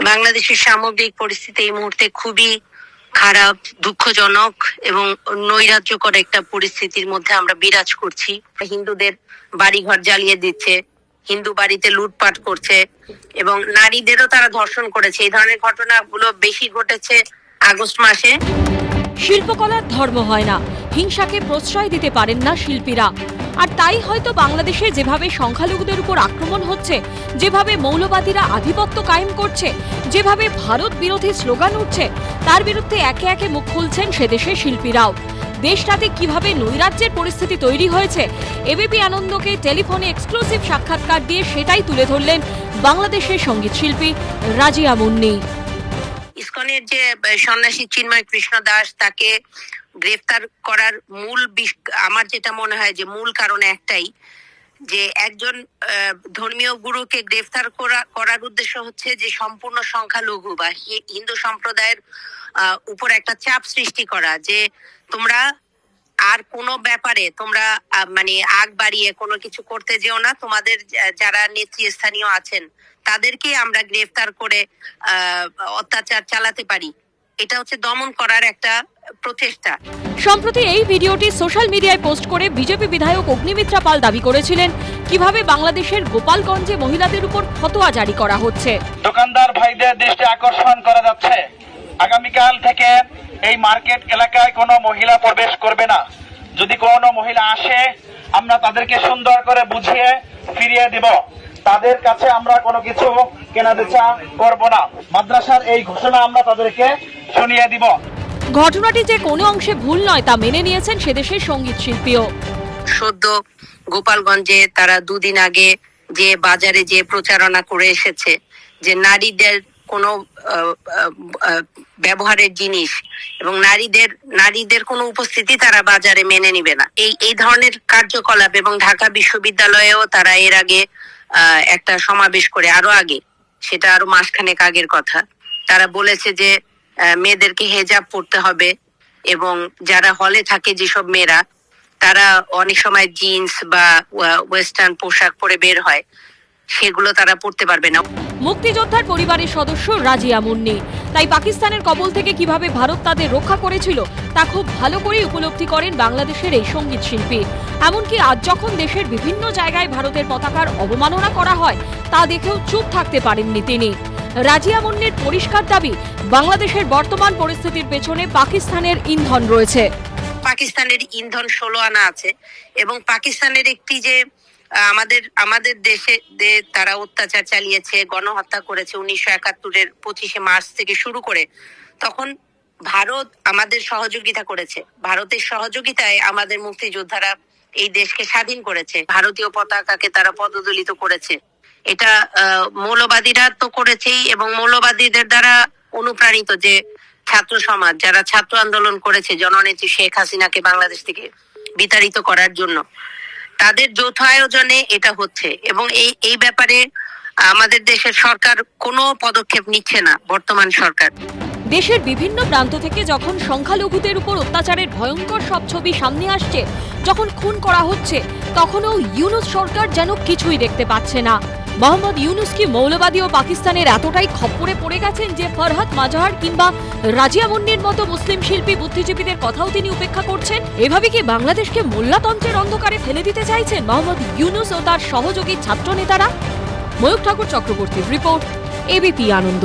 বাংলাদেশের সামগ্রিক পরিস্থিতি এই মুহূর্তে খুবই খারাপ, দুঃখজনক এবং নৈরাজ্যকর একটা পরিস্থিতির মধ্যে আমরা বিরাজ করছি। হিন্দুদের বাড়িঘর জ্বালিয়ে দিচ্ছে, হিন্দু বাড়িতে লুটপাট করছে এবং নারীদেরও তারা ধর্ষণ করেছে। এই ধরনের ঘটনাগুলো বেশি ঘটেছে আগস্ট মাসে। শিল্পকলার ধর্ম হয় না, হিংসাকে প্রশ্রয় দিতে পারেন না শিল্পীরা। আর তাই হয়তো বাংলাদেশে যেভাবে সংখ্যালঘুদের উপর আক্রমণ হচ্ছে, যেভাবে মৌলবাদীরা আধিপত্য কায়েম করছে, যেভাবে ভারত বিরোধী স্লোগান উঠছে, তার বিরুদ্ধে একে একে মুখ খুলছেন সেদেশের শিল্পীরাও। দেশটাতে কিভাবে নৈরাজ্যের পরিস্থিতি তৈরি হয়েছে, এবিপি আনন্দকে টেলিফোনে এক্সক্লুসিভ সাক্ষাৎকার দিয়ে সেটাই তুলে ধরলেন বাংলাদেশের সঙ্গীত শিল্পী রাজিয়া মুন্নি। ইসকনের যে সন্ন্যাসী চিন্ময় কৃষ্ণ দাস, তাকে গ্রেফতার করার আমার যেটা মনে হয় যে মূল কারণ একটাই, যে একজন ধর্মীয় গুরুকে গ্রেফতার করার উদ্দেশ্য হচ্ছে যে সম্পূর্ণ সংখ্যালঘু বা হিন্দু সম্প্রদায়ের উপর একটা চাপ সৃষ্টি করা, যে তোমরা আর কোনো ব্যাপারে তোমরা মানে আগ বাড়িয়ে কোনো কিছু করতে যেও না, তোমাদের যারা নেতৃস্থানীয় আছেন তাদেরকে আমরা গ্রেফতার করে অত্যাচার চালাতে পারি। এটা হচ্ছে দমন করার একটা প্রচেষ্টা। সম্প্রতি এই ভিডিওটি সোশ্যাল মিডিয়ায় পোস্ট করে বিজেপি বিধায়ক অগ্নিমিত্রা পাল দাবি করেছিলেন কিভাবে বাংলাদেশের গোপালগঞ্জে মহিলাদের উপর ফতোয়া জারি করা হচ্ছে। দোকানদার ভাইদের দৃষ্টি আকর্ষণ করা যাচ্ছে, আগামীকাল থেকে এই মার্কেট এলাকায় কোনো মহিলা প্রবেশ করবে না। যদি কোনো মহিলা আসে, আমরা তাদেরকে সুন্দর করে বুঝিয়ে ফিরিয়ে দিব। তাদের কাছে আমরা কোনো কিছু কেনাবেচা করব না। মাদ্রাসার এই ঘোষণা আমরা তাদেরকে শুনিয়ে দিব। ঘটনাটি যে কোনো অংশে ভুল নয় তা মেনে নিয়েছেন সেদেশের সঙ্গীত শিল্পীও। সদ্য গোপালগঞ্জে তারা দুদিন আগে যে বাজারে যে প্রচারণা করে এসেছে যে নারীদের কোনো ব্যবহারের জিনিস এবং নারীদের কোনো উপস্থিতি তারা বাজারে মেনে নিবে না, এই ধরনের কার্যকলাপ, এবং ঢাকা বিশ্ববিদ্যালয়েও তারা এর আগে একটা সমাবেশ করে, আরো আগে, সেটা আরো মাসখানেক আগের কথা, তারা বলেছে যে মেয়েদেরকে হেজাব পরতে হবে এবং যারা হলে থাকে যেসব মেয়েরা, তারা অনেক সময় জিন্স বা ওয়েস্টার্ন পোশাক পরে বের হয়, সেগুলো তারা পরতে পারবে না। মুক্তিযোদ্ধার পরিবারের সদস্য রাজিয়া মুন্নি, তাই পাকিস্তানের কবল থেকে কিভাবে ভারত তাদের রক্ষা করেছিল তা খুব ভালো করে উপলব্ধি করেন বাংলাদেশের এই সঙ্গীত শিল্পী। এমনকি আজ যখন দেশের বিভিন্ন জায়গায় ভারতের পতাকার অবমাননা করা হয় তা দেখেও চুপ থাকতে পারেননি তিনি। রাজিয়া মুন্নির পরিষ্কার দাবি, বাংলাদেশের বর্তমান পরিস্থিতির পেছনে পাকিস্তানের ইন্ধন রয়েছে। পাকিস্তানের ইন্ধন 16 আনা আছে এবং পাকিস্তানের একটি যে আমাদের দেশে তারা অত্যাচার চালিয়েছে, গণহত্যা করেছে 1971-এর 25শে মার্চ থেকে শুরু করে, তখন ভারত আমাদের সহযোগিতা করেছে। ভারতের সহযোগিতায় আমাদের মুক্তিযোদ্ধারা এই দেশকে স্বাধীন করেছে। ভারতীয় পতাকাকে তারা পদদলিত করেছে। এটা মৌলবাদীরা তো করেছেই, এবং মৌলবাদীদের দ্বারা অনুপ্রাণিত যে ছাত্র সমাজ, যারা ছাত্র আন্দোলন করেছে জননেত্রী শেখ হাসিনাকে বাংলাদেশ থেকে বিতাড়িত করার জন্য, তাদের যৌথ আয়োজনে এটা হচ্ছে। এবং এই ব্যাপারে আমাদের দেশের সরকার কোনো পদক্ষেপ নিচ্ছে না। বর্তমান সরকার দেশের বিভিন্ন প্রান্ত থেকে যখন সংখ্যালঘুদের উপর অত্যাচারের ভয়ঙ্কর সব ছবি সামনে আসছে, যখন খুন করা হচ্ছে, তখনও ইউনূস সরকার যেন কিছুই দেখতে পাচ্ছে না। মোহাম্মদ ইউনূস কি মৌলবাদী ও পাকিস্তানের এতটাই খপ্পরে পড়ে গেছেন যে ফরহাদ মাজাহার কিংবা রাজিয়া মুন্নির মতো মুসলিম শিল্পী বুদ্ধিজীবীদের কথাও তিনি উপেক্ষা করছেন? এভাবে কি বাংলাদেশকে মোল্লাতন্ত্রের অন্ধকারে ফেলে দিতে চাইছেন মোহাম্মদ ইউনূস ও তার সহযোগী ছাত্র নেতারা? ময়ূখ ঠাকুর চক্রবর্তীর রিপোর্ট, এবিপি আনন্দ।